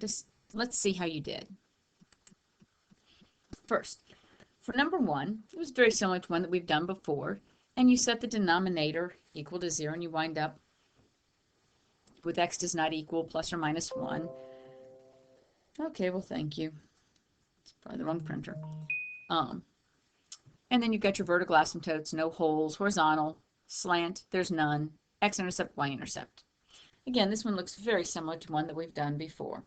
practice. Let's see how you did. First, for number 1, it was very similar to one that we've done before, and you set the denominator equal to 0, and you wind up with x does not equal plus or minus 1. Okay, well, thank you. It's probably the wrong printer. And then you've got your vertical asymptotes, no holes, horizontal, slant, there's none, x-intercept, y-intercept. Again, this one looks very similar to one that we've done before.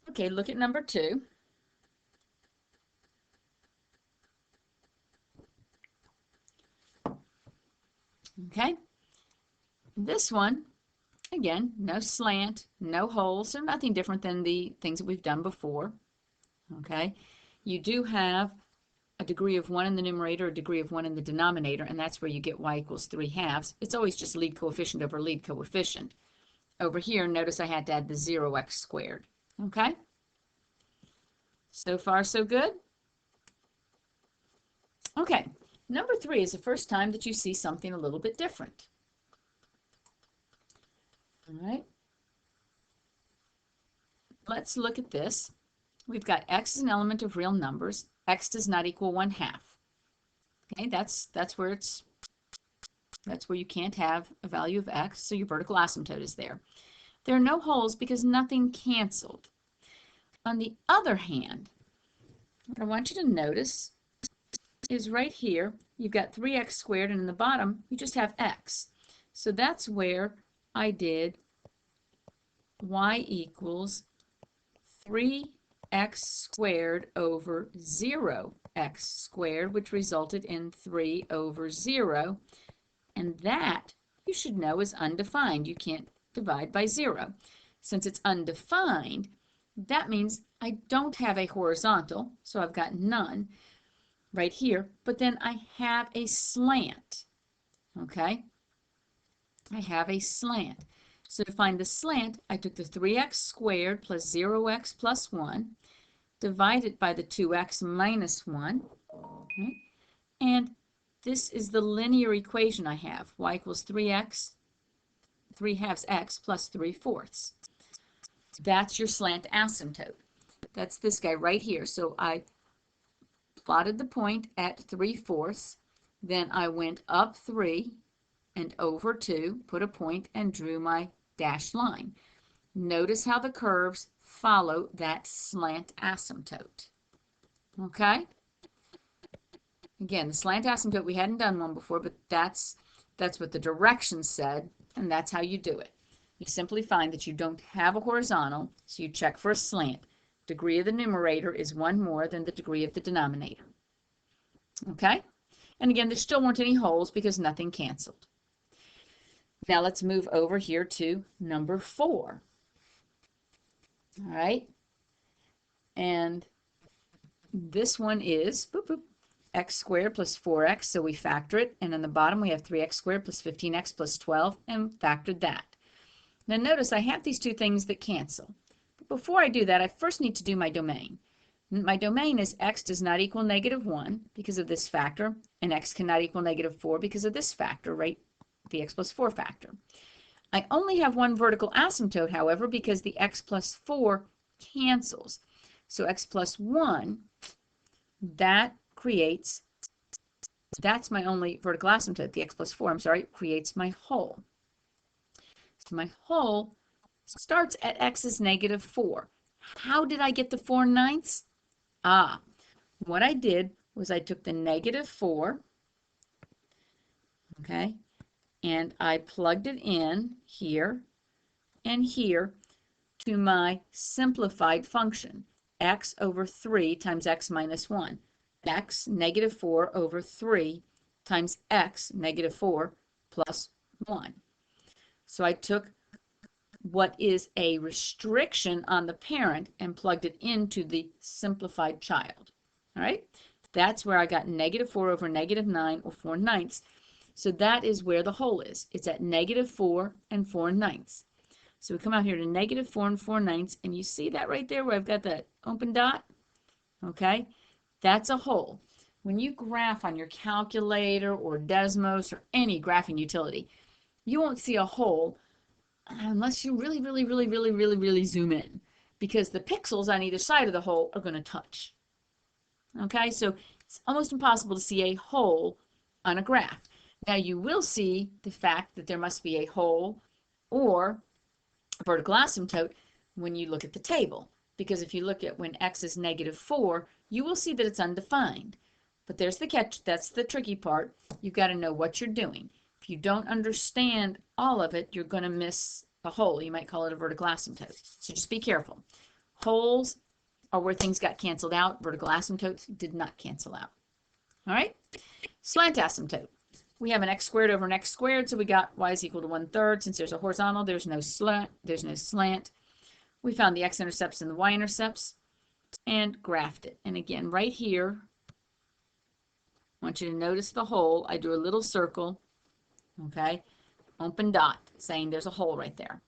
Okay, look at number 2. Okay, this one, again, no slant, no holes, so nothing different than the things that we've done before. Okay, you do have a degree of 1 in the numerator, a degree of 1 in the denominator, and that's where you get y equals 3/2. It's always just lead coefficient over lead coefficient. Over here, notice I had to add the 0x squared. Okay, so far so good. Okay, number 3 is the first time that you see something a little bit different. All right, let's look at this. We've got x is an element of real numbers. X does not equal 1/2. Okay, that's where you can't have a value of x, so your vertical asymptote is there. There are no holes because nothing canceled. On the other hand, what I want you to notice is right here, you've got 3x squared, and in the bottom, you just have x. So that's where I did y equals 3x squared over 0x squared, which resulted in 3 over 0. And that, you should know, is undefined. You can't divide by 0. Since it's undefined, that means I don't have a horizontal, so I've got none right here, but then I have a slant. Okay? I have a slant. So to find the slant, I took the 3x squared plus 0x plus 1, divided by the 2x minus 1, okay? And this is the linear equation I have. Y equals 3x, 3/2 x plus 3/4. That's your slant asymptote. That's this guy right here. So I plotted the point at 3/4, then I went up 3 and over 2, put a point, and drew my dashed line. Notice how the curves follow that slant asymptote. Okay? Again, the slant asymptote, we hadn't done one before, but that's what the directions said, and that's how you do it. You simply find that you don't have a horizontal, so you check for a slant. Degree of the numerator is 1 more than the degree of the denominator. Okay? And again, there still weren't any holes because nothing canceled. Now let's move over here to number 4. All right? And this one is x squared plus 4x, so we factor it. And on the bottom, we have 3x squared plus 15x plus 12, and factored that. Now notice I have these two things that cancel. But before I do that, I first need to do my domain. My domain is x does not equal -1 because of this factor, and x cannot equal -4 because of this factor, right? The x plus 4 factor. I only have one vertical asymptote, however, because the x plus 4 cancels. So x plus 1, that's my only vertical asymptote. The x plus 4, I'm sorry, creates my hole. So my hole starts at x is -4. How did I get the 4/9? What I did was I took the -4, okay, and I plugged it in here and here to my simplified function, x over 3 times x minus 1. X, -4 over 3 times x, -4 plus 1. So I took what is a restriction on the parent and plugged it into the simplified child. All right? That's where I got -4 over -9, or 4/9. So that is where the hole is. It's at -4 and 4/9. So we come out here to -4 and 4/9, and you see that right there where I've got that open dot? Okay? That's a hole. when you graph on your calculator or Desmos or any graphing utility, you won't see a hole unless you really zoom in, because the pixels on either side of the hole are going to touch. Okay, so it's almost impossible to see a hole on a graph. Now you will see the fact that there must be a hole or a vertical asymptote when you look at the table, because if you look at when x is -4, you will see that it's undefined. But there's the catch, that's the tricky part. You've got to know what you're doing. If you don't understand all of it, you're going to miss a hole. You might call it a vertical asymptote. So just be careful. Holes are where things got canceled out. Vertical asymptotes did not cancel out. All right? Slant asymptote. We have an x squared over an x squared, so we got y is equal to 1/3. Since there's a horizontal, there's no slant. We found the x-intercepts and the y-intercepts and graphed it. And again, right here, I want you to notice the hole. I drew a little circle, okay, open dot, saying there's a hole right there.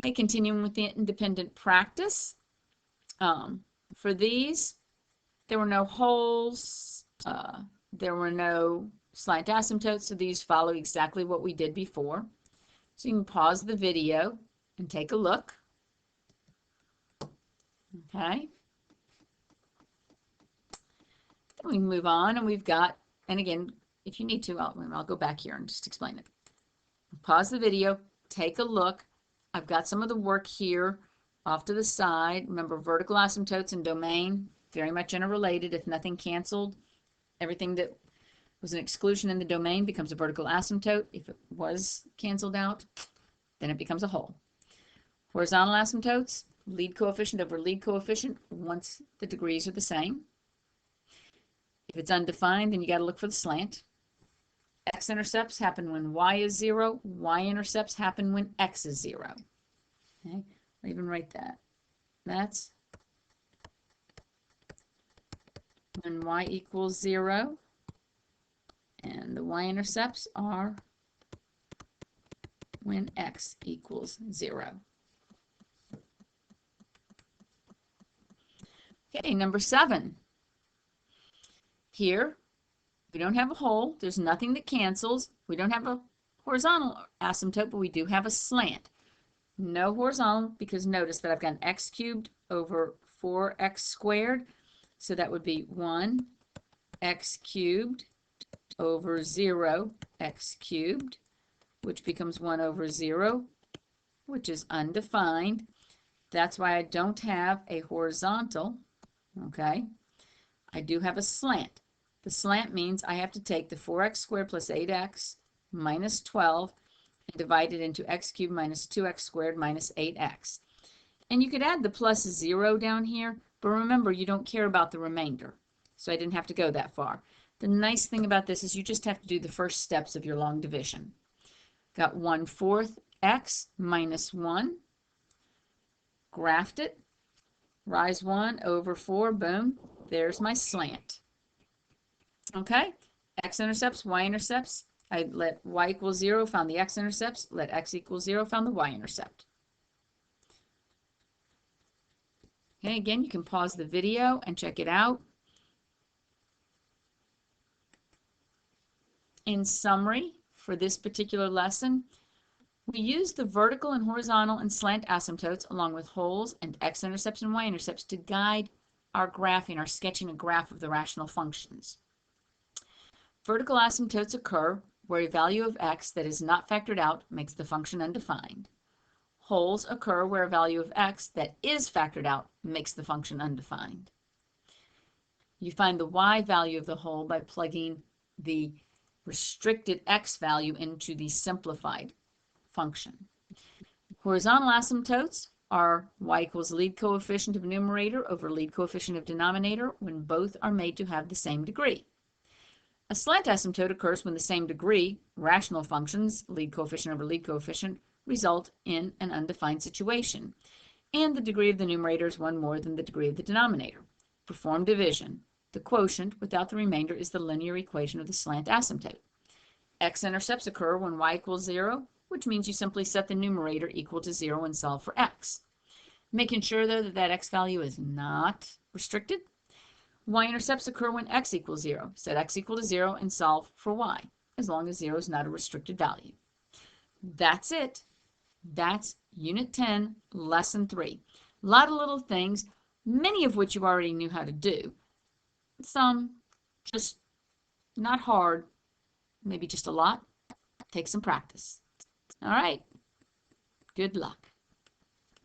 Okay, continuing with the independent practice. For these, there were no holes, there were no slant asymptotes, so these follow exactly what we did before. So you can pause the video and take a look. Okay. Then we move on, and we've got, and again, if you need to, I'll go back here and just explain it. Pause the video, take a look. I've got some of the work here off to the side. Remember, vertical asymptotes and domain, very much interrelated. If nothing canceled, everything that was an exclusion in the domain becomes a vertical asymptote. If it was canceled out, then it becomes a hole. Horizontal asymptotes, lead coefficient over lead coefficient once the degrees are the same. If it's undefined, then you got to look for the slant. X-intercepts happen when y is 0. Y-intercepts happen when x is 0. Okay, I'll even write that. That's when y equals 0, and the y-intercepts are when x equals 0. Okay, number 7. Here, we don't have a hole. There's nothing that cancels. We don't have a horizontal asymptote, but we do have a slant. No horizontal, because notice that I've got an x cubed over 4x squared. So that would be 1x cubed over 0x cubed, which becomes 1 over 0, which is undefined. That's why I don't have a horizontal, okay? I do have a slant. The slant means I have to take the 4x squared plus 8x minus 12 and divide it into x cubed minus 2x squared minus 8x. And you could add the plus 0 down here, but remember, you don't care about the remainder. So I didn't have to go that far. The nice thing about this is you just have to do the first steps of your long division. Got 1/4 x minus 1. Graphed it. Rise 1 over 4. Boom. There's my slant. Okay, x-intercepts, y-intercepts. I let y equal 0, found the x-intercepts. Let x equal 0, found the y-intercept. Okay, again, you can pause the video and check it out. In summary, for this particular lesson, we used the vertical and horizontal and slant asymptotes along with holes and x-intercepts and y-intercepts to guide our graphing, our sketching a graph of the rational functions. Vertical asymptotes occur where a value of x that is not factored out makes the function undefined. Holes occur where a value of x that is factored out makes the function undefined. You find the y value of the hole by plugging the restricted x value into the simplified function. Horizontal asymptotes are y equals lead coefficient of numerator over lead coefficient of denominator when both are made to have the same degree. A slant asymptote occurs when the same degree, rational functions, lead coefficient over lead coefficient, result in an undefined situation, and the degree of the numerator is one more than the degree of the denominator. Perform division. The quotient without the remainder is the linear equation of the slant asymptote. X-intercepts occur when y equals 0, which means you simply set the numerator equal to 0 and solve for x. Making sure, though, that that x value is not restricted. Y-intercepts occur when x equals 0. Set x equal to 0 and solve for y, as long as 0 is not a restricted value. That's it. That's Unit 10, Lesson 3. A lot of little things, many of which you already knew how to do. Some just not hard, maybe just a lot. Take some practice. All right. Good luck.